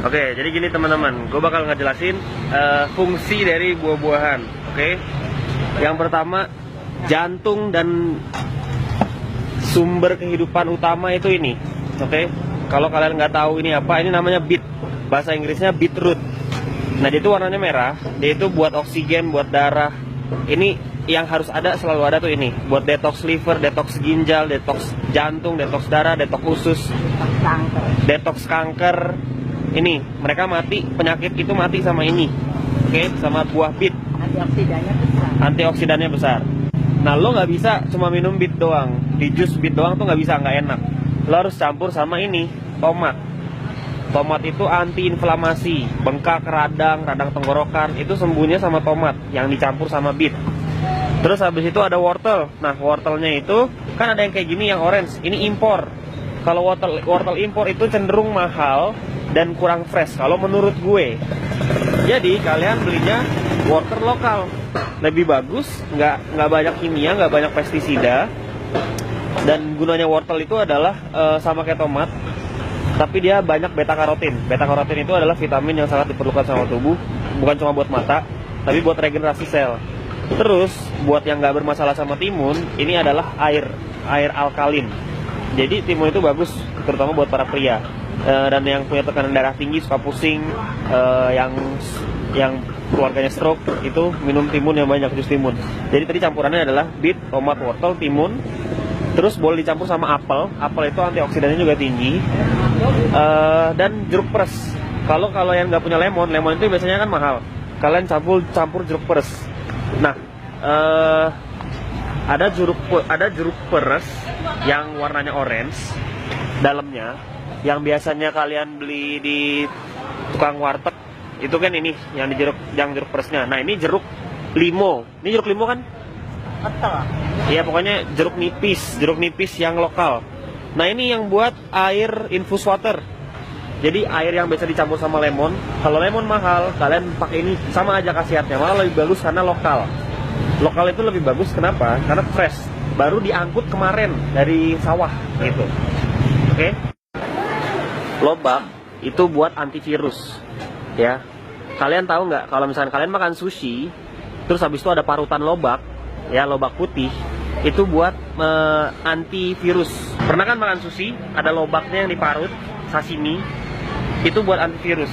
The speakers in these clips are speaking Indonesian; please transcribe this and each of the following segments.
Oke, jadi gini teman-teman, gue bakal ngejelasin fungsi dari buah-buahan. Oke, yang pertama, jantung dan sumber kehidupan utama itu ini. Oke, kalau kalian nggak tahu ini apa, ini namanya beet. Bahasa Inggrisnya beetroot. Nah, dia itu warnanya merah. Dia itu buat oksigen, buat darah. Ini yang harus ada, selalu ada tuh ini. Buat detox liver, detox ginjal, detox jantung, detox darah, detox usus, detox kanker. Ini mereka mati, penyakit itu mati sama ini. Oke, sama buah beet. Antioksidannya besar. Nah, lo nggak bisa cuma minum beet doang. Di jus beet doang tuh nggak bisa, nggak enak. Lo harus campur sama ini, tomat. Tomat itu antiinflamasi, bengkak, radang tenggorokan, itu sembuhnya sama tomat yang dicampur sama beet. Terus habis itu ada wortel. Nah, wortelnya itu kan ada yang kayak gini, yang orange. Ini impor. Kalau wortel impor itu cenderung mahal dan kurang fresh kalau menurut gue. Jadi kalian belinya wortel lokal, lebih bagus, nggak banyak kimia, nggak banyak pestisida. Dan gunanya wortel itu adalah sama kayak tomat, tapi dia banyak beta karotin. Beta karotin itu adalah vitamin yang sangat diperlukan sama tubuh, bukan cuma buat mata, tapi buat regenerasi sel. Terus buat yang nggak bermasalah sama timun, ini adalah air alkalin. Jadi timun itu bagus, terutama buat para pria. Dan yang punya tekanan darah tinggi, suka pusing, yang keluarganya stroke, itu minum timun yang banyak, jus timun. Jadi tadi campurannya adalah beet, tomat, wortel, timun. Terus boleh dicampur sama apel. Apel itu antioksidannya juga tinggi. Dan jeruk peres. Kalau yang nggak punya lemon itu biasanya kan mahal. Kalian campur jeruk peres. Nah, ada jeruk peres yang warnanya orange dalamnya, yang biasanya kalian beli di tukang warteg. Itu kan ini yang jeruk peresnya. Nah, ini jeruk limo. Ini jeruk limo kan? Betul. Iya, pokoknya jeruk nipis yang lokal. Nah, ini yang buat air infus water. Jadi air yang biasa dicampur sama lemon. Kalau lemon mahal, kalian pakai ini, sama aja khasiatnya, malah lebih bagus karena lokal. Lokal itu lebih bagus, kenapa? Karena fresh, baru diangkut kemarin dari sawah gitu. Oke? Lobak itu buat antivirus, ya. Kalian tahu nggak kalau misalnya kalian makan sushi, terus habis itu ada parutan lobak, ya, lobak putih, itu buat antivirus. Pernah kan makan sushi, ada lobaknya yang diparut, sashimi, itu buat antivirus.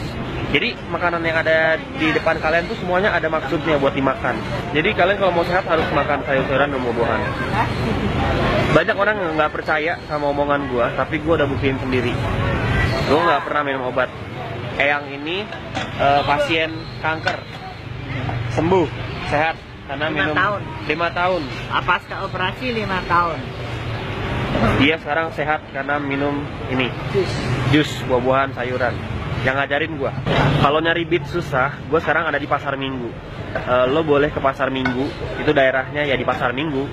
Jadi makanan yang ada di depan kalian tuh semuanya ada maksudnya buat dimakan. Jadi kalian kalau mau sehat harus makan sayur-sayuran dan buah-buahan. Banyak orang nggak percaya sama omongan gue, tapi gue udah buktiin sendiri. Gue nggak pernah minum obat. Eyang ini pasien kanker, sembuh, sehat karena minum 5 tahun. Pasca operasi 5 tahun. Dia sekarang sehat karena minum ini, jus buah-buahan, sayuran. Yang ngajarin gue. Kalau nyari beet susah, gue sekarang ada di Pasar Minggu. Lo boleh ke Pasar Minggu, itu daerahnya ya di Pasar Minggu.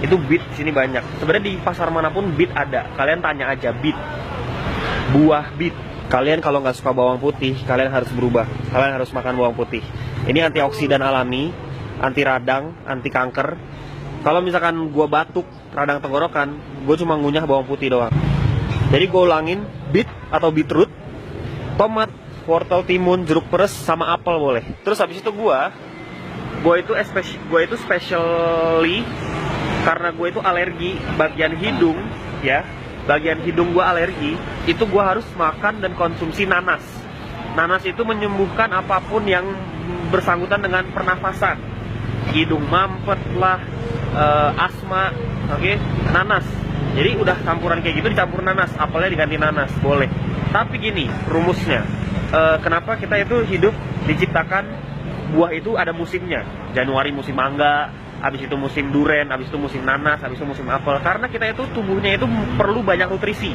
Itu beet sini banyak. Sebenarnya di pasar manapun beet ada. Kalian tanya aja beet, buah beet. Kalian kalau nggak suka bawang putih, kalian harus berubah. Kalian harus makan bawang putih. Ini antioksidan alami, anti radang, anti kanker. Kalau misalkan gue batuk, radang tenggorokan, gue cuma ngunyah bawang putih doang. Jadi gue ulangin, beet atau beetroot, tomat, wortel, timun, jeruk peres, sama apel boleh. Terus habis itu gue itu specially karena gue itu alergi bagian hidung, ya. Bagian hidung gue alergi, itu gue harus makan dan konsumsi nanas. Nanas itu menyembuhkan apapun yang bersangkutan dengan pernafasan. Hidung mampet lah, asma, oke? Nanas. Jadi udah campuran kayak gitu dicampur nanas, apelnya diganti nanas, boleh. Tapi gini, rumusnya, kenapa kita itu hidup diciptakan buah itu ada musimnya. Januari musim mangga, habis itu musim duren, habis itu musim nanas, habis itu musim apel. Karena kita itu tubuhnya itu perlu banyak nutrisi.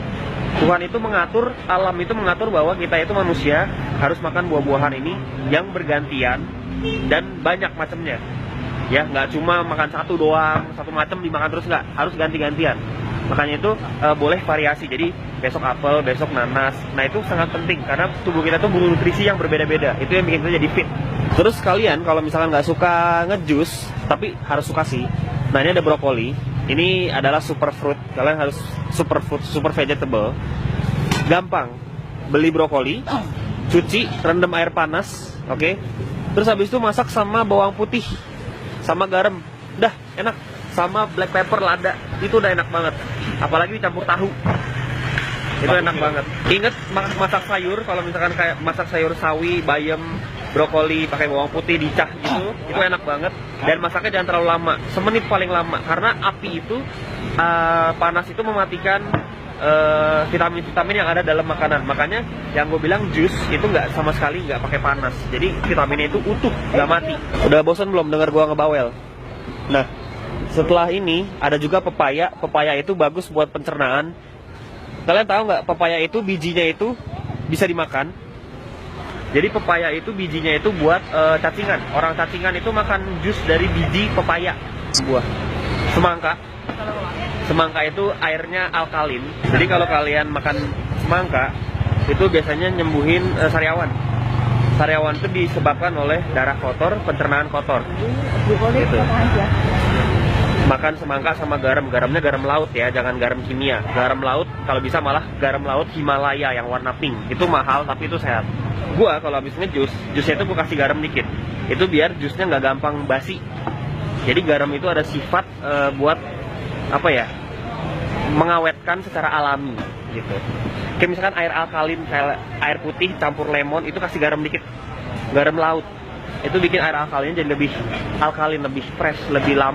Tuhan itu mengatur, alam itu mengatur bahwa kita itu manusia harus makan buah-buahan ini yang bergantian dan banyak macamnya. Ya, nggak cuma makan satu doang, satu macam dimakan terus, nggak, harus ganti-gantian. Makanya itu boleh variasi, jadi besok apel, besok nanas. Nah, itu sangat penting karena tubuh kita tuh butuh nutrisi yang berbeda-beda. Itu yang bikin kita jadi fit. Terus kalian kalau misalkan nggak suka ngejus, tapi harus suka sih. Nah, ini ada brokoli. Ini adalah superfood. Kalian harus superfood, super vegetable. Gampang. Beli brokoli, cuci, rendam air panas, oke. Terus habis itu masak sama bawang putih, sama garam, dah enak. Sama black pepper lada, itu udah enak banget. Apalagi dicampur tahu, itu enak banget. Ingat masak sayur, kalau misalkan kayak masak sayur sawi, bayam, brokoli, pakai bawang putih dicah gitu, itu enak banget. Dan masaknya jangan terlalu lama, semenit paling lama, karena api itu panas itu mematikan vitamin-vitamin yang ada dalam makanan. Makanya yang gue bilang jus itu nggak sama sekali nggak pakai panas, jadi vitaminnya itu utuh, nggak mati. Udah bosan belum dengar gue ngebawel? Nah, setelah ini ada juga pepaya. Pepaya itu bagus buat pencernaan. Kalian tahu nggak, pepaya itu bijinya itu bisa dimakan. Jadi pepaya itu bijinya itu buat cacingan. Orang cacingan itu makan jus dari biji pepaya. Buah semangka. Semangka itu airnya alkalin. Jadi kalau kalian makan semangka itu biasanya nyembuhin sariawan. Sariawan itu disebabkan oleh darah kotor, pencernaan kotor. Gitu. Makan semangka sama garam, garamnya garam laut ya, jangan garam kimia. Garam laut, kalau bisa malah garam laut Himalaya yang warna pink. Itu mahal tapi itu sehat. Gua kalau habis ngejus, jusnya itu gua kasih garam dikit. Itu biar jusnya nggak gampang basi. Jadi garam itu ada sifat buat apa ya? Mengawetkan secara alami gitu. Kayak misalkan air alkalin, kayak air putih campur lemon, itu kasih garam dikit. Garam laut. Itu bikin air alkalinnya jadi lebih alkalin, lebih fresh, lebih lama.